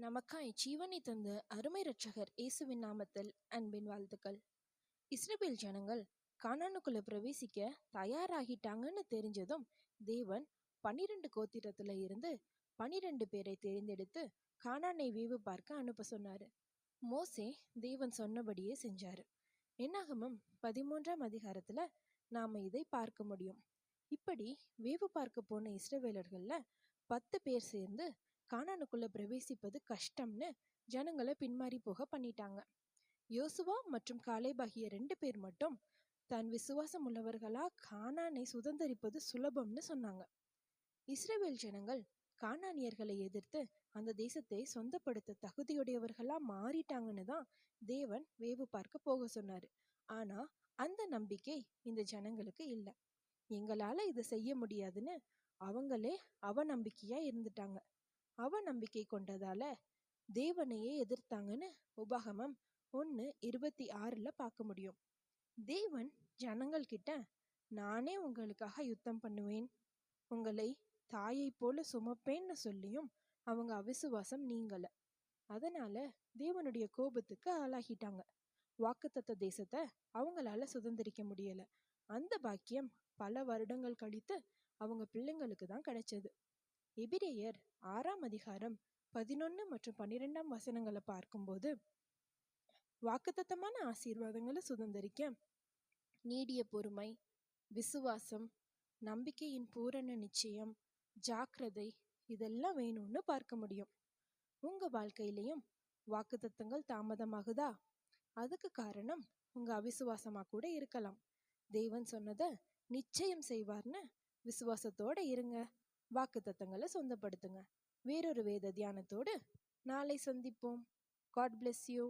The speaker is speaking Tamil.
நமக்காய் ஜீவனை தந்த அருமை இரட்சகர் இயேசுவின் நாமத்தில் அன்பின் வாழ்த்துக்கள். இஸ்ரவேல் ஜனங்கள் கானானுக்குள்ள பிரவேசிக்க தயாராகிட்டாங்கன்னு தெரிஞ்சதும் தேவன் 12 கோத்திரத்துல இருந்து 12 பேரை தேர்ந்தெடுத்து கானானை வீவு பார்க்க அனுப்ப சொன்னாரு. மோசே தேவன் சொன்னபடியே செஞ்சாரு. என்னாகமம் 13ஆம் அதிகாரத்துல நாம இதை பார்க்க முடியும். இப்படி வேவு பார்க்க போன இஸ்ரவேலர்கள்ல 10 பேர் சேர்ந்து கானானுக்குள்ள பிரவேசிப்பது கஷ்டம்னு ஜனங்களை பின்மாறி போக பண்ணிட்டாங்க. யோசுவா மற்றும் காலேப் ஆகிய 2 பேர் மட்டும் தான் விசுவாசம் உள்ளவர்களா கானானை சுதந்தரிப்பது சுலபம்னு சொன்னாங்க. இஸ்ரவேல் ஜனங்கள் கானானியர்களை எதிர்த்து அந்த தேசத்தை சொந்தப்படுத்த தகுதியுடையவர்களா மாறிட்டாங்கன்னு தான் தேவன் வேவு பார்க்க போக சொன்னாரு. ஆனா அந்த நம்பிக்கை இந்த ஜனங்களுக்கு இல்லை. எங்களால இதை செய்ய முடியாதுன்னு அவங்களே அவநம்பிக்கையா இருந்துட்டாங்க. அவநம்பிக்கை கொண்டதால தேவனையே எதிர்த்தாங்கன்னு உபாகமம் 1:26 பார்க்க முடியும். தேவன் ஜனங்கள் கிட்ட, நானே உங்களுக்காக யுத்தம் பண்ணுவேன், உங்களை தாயை போல சுமப்பேன்னு சொல்லியும் அவங்க அவிசுவாசம் நீங்கல. அதனால தேவனுடைய கோபத்துக்கு ஆளாகிட்டாங்க. வாக்குத்தத்த தேசத்தை அவங்களால சுதந்திரிக்க முடியல. அந்த பாக்கியம் பல வருடங்கள் கழித்து அவங்க பிள்ளைங்களுக்கு தான் கிடைச்சது. எபிரேயர் 6ஆம் அதிகாரம் 11 மற்றும் 12ஆம் வசனங்களை பார்க்கும்போது, வாக்குத்தத்தமான ஆசீர்வாதங்களை சுதந்திரிக்க நீடிய பொறுமை, விசுவாசம், நம்பிக்கையின் பூரண நிச்சயம், ஜாக்கிரதை இதெல்லாம் வேணும்னு பார்க்க முடியும். உங்க வாழ்க்கையிலையும் வாக்குத்தத்தங்கள் தாமதமாகுதா? அதுக்கு காரணம் உங்க அவிசுவாசமா கூட இருக்கலாம். தேவன் சொன்னதை நிச்சயம் செய்வார்னு விசுவாசத்தோட இருங்க. வாக்குத்தத்தங்களை சொந்தப்படுத்துங்க. வேறொரு வேத தியானத்தோடு நாளை சந்திப்போம். God bless you.